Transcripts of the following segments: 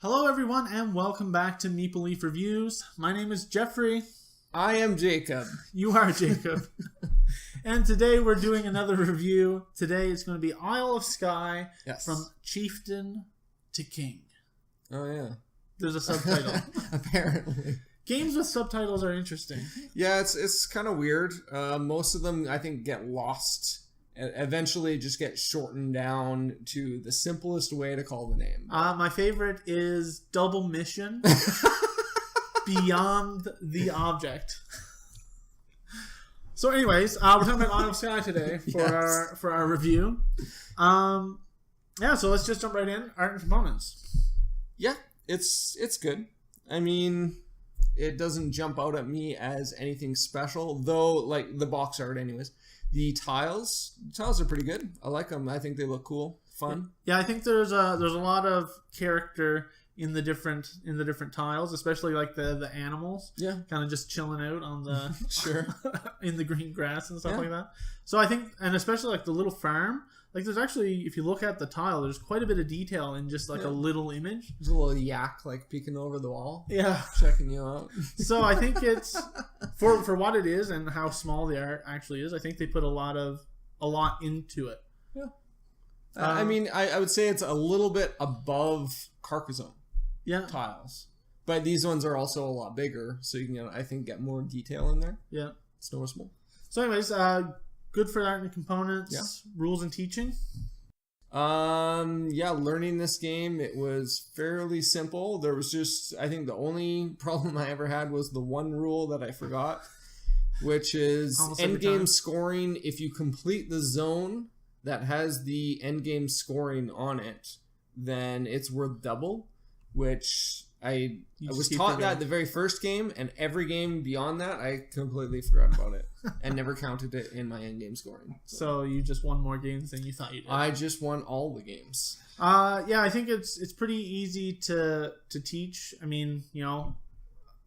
Hello everyone and welcome back to Meeple Leaf Reviews. My name is Jeffrey. I am Jacob. You are Jacob. And today we're doing another review. Today it's going to be Isle of Skye, Yes. From Chieftain to King. Oh, yeah. There's a subtitle. Apparently. Games with subtitles are interesting. Yeah, it's kind of weird. Most of them, I think, get lost. Eventually just get shortened down to the simplest way to call the name. My favorite is Double Mission Beyond the Object. So anyways, we're talking about Isle of Skye today for our review. Yeah, so let's just jump right in. Art and components. Yeah, it's good. I mean, it doesn't jump out at me as anything special, though, like the box art anyways. The tiles are pretty good. I like them. I think they look cool, fun. Yeah, I think there's a lot of character in the different tiles, especially like the animals. Yeah, kind of just chilling out on the sure in the green grass and stuff like that. So I think, and especially like the little farm. Like there's actually, if you look at the tile, there's quite a bit of detail in just like a little image. There's a little yak like peeking over the wall. Yeah, checking you out. So I think it's for what it is and how small the art actually is. I think they put a lot into it. Yeah. I mean, I would say it's a little bit above Carcassonne. Yeah. Tiles, but these ones are also a lot bigger, so you can, I think, get more detail in there. Yeah, it's noticeable. So, anyways, good for art and components. Yeah. Rules and teaching. Yeah, learning this game, it was fairly simple. There was just, I think the only problem I ever had was the one rule that I forgot, which is endgame scoring. If you complete the zone that has the endgame scoring on it, then it's worth double, which I was taught that the very first game, and every game beyond that, I completely forgot about it and never counted it in my endgame scoring. So you just won more games than you thought you did. I just won all the games. Yeah, I think it's pretty easy to teach. I mean,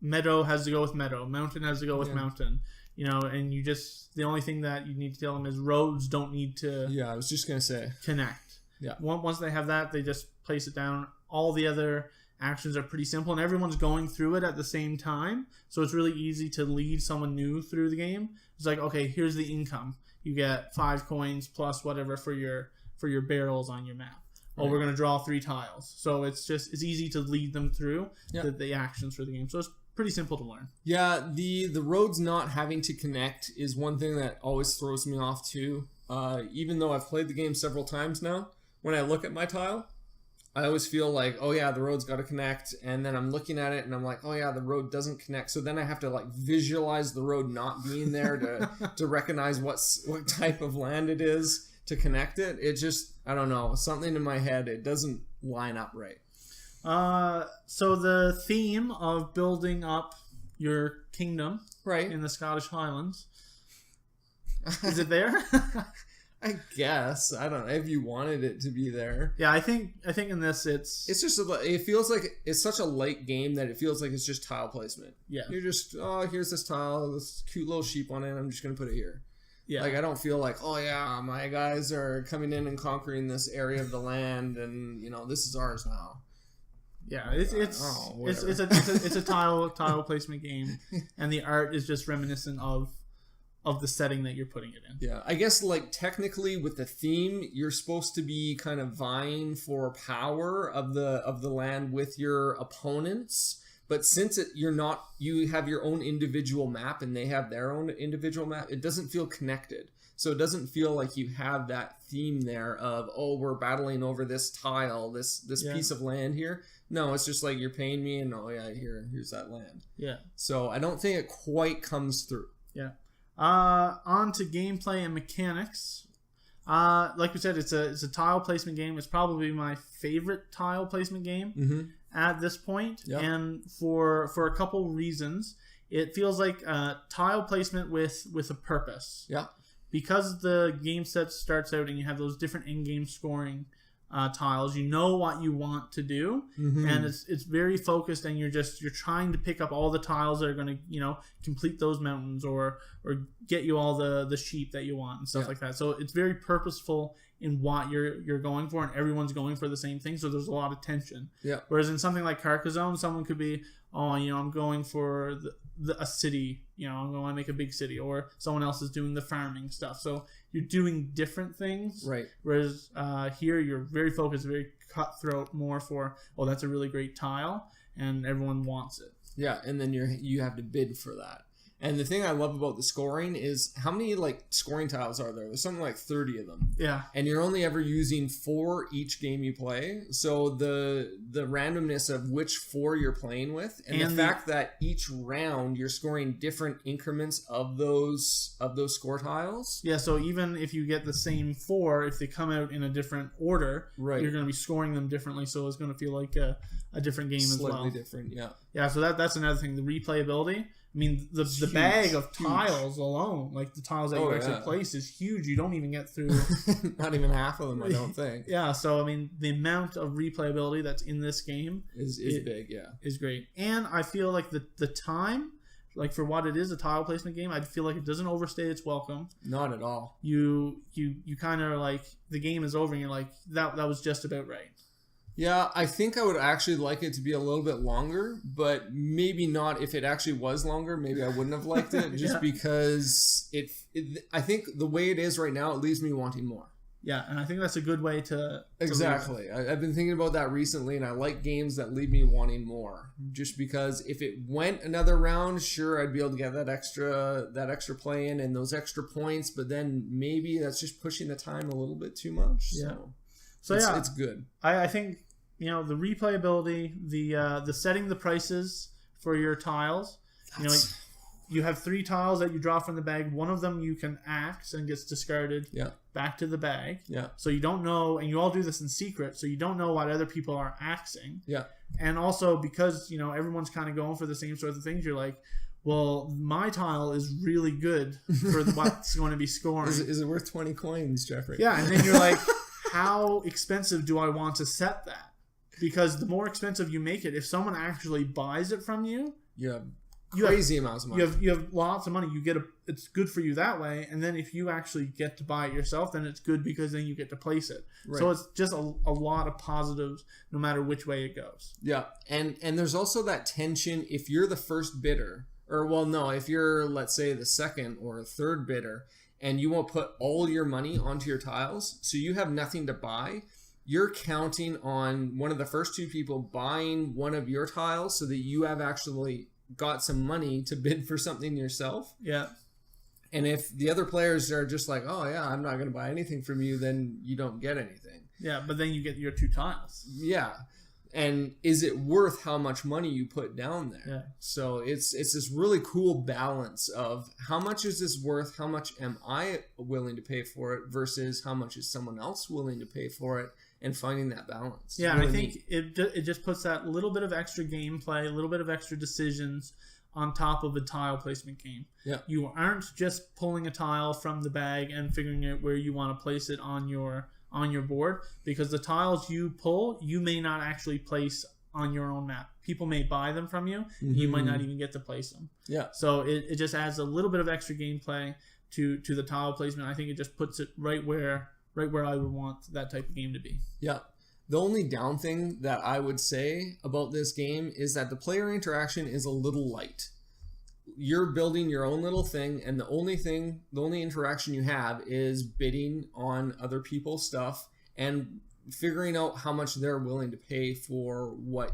meadow has to go with meadow, mountain has to go with mountain. And you just, the only thing that you need to tell them is roads don't need to. Yeah, I was just gonna say connect. Yeah. Once they have that, they just place it down. All the other actions are pretty simple, and everyone's going through it at the same time, so it's really easy to lead someone new through the game. It's like, okay, here's the income. You get 5 coins plus whatever for your barrels on your map. Right. Oh, we're going to draw 3 tiles. So it's easy to lead them through the actions for the game. So it's pretty simple to learn. Yeah, the roads not having to connect is one thing that always throws me off too. Even though I've played the game several times now, when I look at my tile, I always feel like, oh yeah, the road's got to connect, and then I'm looking at it and I'm like, oh yeah, the road doesn't connect. So then I have to like visualize the road not being there to recognize what type of land it is to connect it. It just, I don't know, something in my head, it doesn't line up right. So the theme of building up your kingdom, right, in the Scottish Highlands, is it there? I guess. I don't know if you wanted it to be there. Yeah, I think in this it's just it feels like it's such a light game that it feels like it's just tile placement. Yeah. You're just, oh, here's this tile, this cute little sheep on it, I'm just going to put it here. Yeah. Like I don't feel like, oh yeah, my guys are coming in and conquering this area of the land and, this is ours now. Yeah, it's a tile placement game, and the art is just reminiscent of the setting that you're putting it in. Yeah, I guess like technically with the theme, you're supposed to be kind of vying for power of the land with your opponents. But since you have your own individual map and they have their own individual map, it doesn't feel connected. So it doesn't feel like you have that theme there of, oh, we're battling over this tile, this piece of land here. No, it's just like you're paying me and, oh yeah, here's that land. Yeah. So I don't think it quite comes through. Yeah. On to gameplay and mechanics. Like we said, it's a tile placement game. It's probably my favorite tile placement game at this point, and for a couple reasons. It feels like tile placement with a purpose. Yeah. Because the game set starts out and you have those different in-game scoring tiles. You know what you want to do, and it's very focused, and you're trying to pick up all the tiles that are going to complete those mountains or get you all the sheep that you want and stuff like that. So it's very purposeful in what you're going for, and everyone's going for the same thing. So there's a lot of tension. Yeah. Whereas in something like Carcassonne, someone could be, I'm going for a city. I'm going to make a big city, or someone else is doing the farming stuff. So you're doing different things. Right. Whereas here you're very focused, very cutthroat, more for, that's a really great tile, and everyone wants it. Yeah, and then you have to bid for that. And the thing I love about the scoring is how many scoring tiles are there? There's something like 30 of them. Yeah. And you're only ever using 4 each game you play. So the randomness of which 4 you're playing with, and the fact that each round you're scoring different increments of those score tiles. Yeah, so even if you get the same 4, if they come out in a different order, right, you're going to be scoring them differently, so it's going to feel like a different game as well. Slightly different, yeah. Yeah, so that's another thing, the replayability. I mean, the bag of tiles alone, like the tiles that you actually place, is huge. You don't even get through... Not even half of them, I don't think. Yeah, so, I mean, the amount of replayability that's in this game... is big, yeah. Is great. And I feel like the time, like for what it is, a tile placement game, I feel like it doesn't overstay its welcome. Not at all. You kind of like, the game is over and you're like, that was just about right. Yeah, I think I would actually like it to be a little bit longer, but maybe not. If it actually was longer, maybe I wouldn't have liked it, just because I think the way it is right now, it leaves me wanting more. Yeah, and I think that's a good way to exactly. I've been thinking about that recently, and I like games that leave me wanting more. Just because if it went another round, sure, I'd be able to get that extra play in and those extra points, but then maybe that's just pushing the time a little bit too much. Yeah. So it's good. I think the replayability, the setting the prices for your tiles. You have 3 tiles that you draw from the bag. One of them you can axe and gets discarded back to the bag. Yeah. So you don't know, and you all do this in secret, so you don't know what other people are axing. Yeah. And also because everyone's kind of going for the same sort of things, you're like, well, my tile is really good for what's going to be scoring. Is it worth 20 coins, Jeffrey? Yeah, and then you're like, how expensive do I want to set that? Because the more expensive you make it, if someone actually buys it from you, crazy amounts of money. You have lots of money. It's good for you that way. And then if you actually get to buy it yourself, then it's good because then you get to place it. Right. So it's just a lot of positives no matter which way it goes. Yeah, and there's also that tension if you're the first bidder, if you're, let's say, the second or third bidder, and you won't put all your money onto your tiles, so you have nothing to buy. You're counting on one of the first 2 people buying one of your tiles so that you have actually got some money to bid for something yourself. Yeah. And if the other players are just like, oh yeah, I'm not going to buy anything from you, then you don't get anything. Yeah, but then you get your 2 tiles. Yeah. And is it worth how much money you put down there? Yeah. So it's this really cool balance of how much is this worth? How much am I willing to pay for it versus how much is someone else willing to pay for it? And finding that balance. Yeah, really, and I think it just puts that little bit of extra gameplay, a little bit of extra decisions on top of a tile placement game. Yeah. You aren't just pulling a tile from the bag and figuring out where you want to place it on your board, because the tiles you pull, you may not actually place on your own map. People may buy them from you, and you might not even get to place them. Yeah. So it just adds a little bit of extra gameplay to the tile placement. I think it just puts it right where I would want that type of game to be. Yeah. The only down thing that I would say about this game is that the player interaction is a little light. You're building your own little thing, and the only interaction you have is bidding on other people's stuff and figuring out how much they're willing to pay for what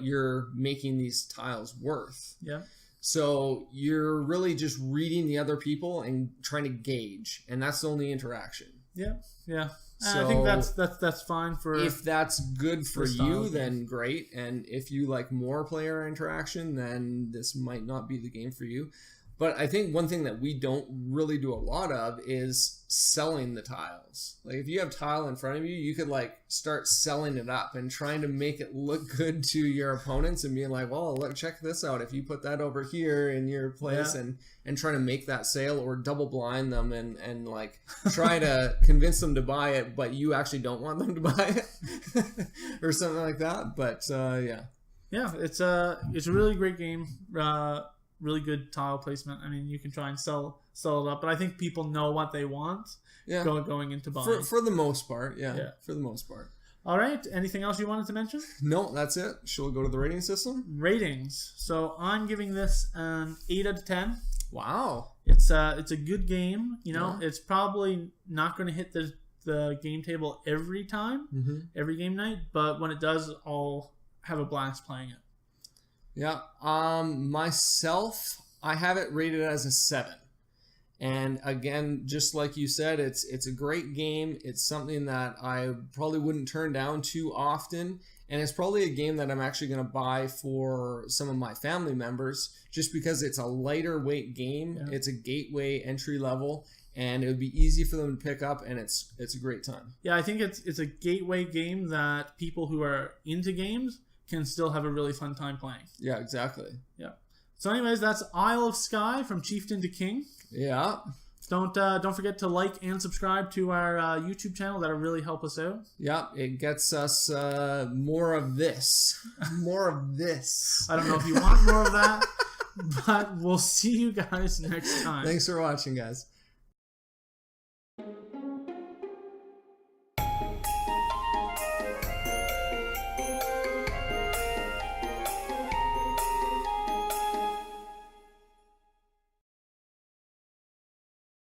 you're making these tiles worth. Yeah. So you're really just reading the other people and trying to gauge, and that's the only interaction. Yeah, yeah. So I think that's fine for... If that's good for you, then great. And if you like more player interaction, then this might not be the game for you. But I think one thing that we don't really do a lot of is selling the tiles. Like if you have tile in front of you, you could like start selling it up and trying to make it look good to your opponents and being like, well, look, check this out. If you put that over here in your place and trying to make that sale, or double blind them and like try to convince them to buy it, but you actually don't want them to buy it or something like that. But yeah. Yeah, it's a really great game. Really good tile placement. I mean, you can try and sell it up, but I think people know what they want. Yeah. Going into buying. For the most part, yeah. For the most part. All right. Anything else you wanted to mention? No, that's it. Shall we go to the rating system? Ratings. So I'm giving this an 8 out of 10. Wow. It's a good game. You know, it's probably not going to hit the game table every time, every game night, but when it does, I'll have a blast playing it. Yeah. Myself, I have it rated as a 7. And again, just like you said, it's a great game. It's something that I probably wouldn't turn down too often. And it's probably a game that I'm actually going to buy for some of my family members just because it's a lighter weight game. Yeah. It's a gateway entry level, and it would be easy for them to pick up, and it's a great time. Yeah, I think it's a gateway game that people who are into games can still have a really fun time playing. Yeah, exactly. Yeah. So anyways, that's Isle of Skye from Chieftain to King. Yeah. Don't forget to like and subscribe to our YouTube channel. That'll really help us out. Yeah, it gets us more of this. More of this. I don't know if you want more of that, but we'll see you guys next time. Thanks for watching, guys.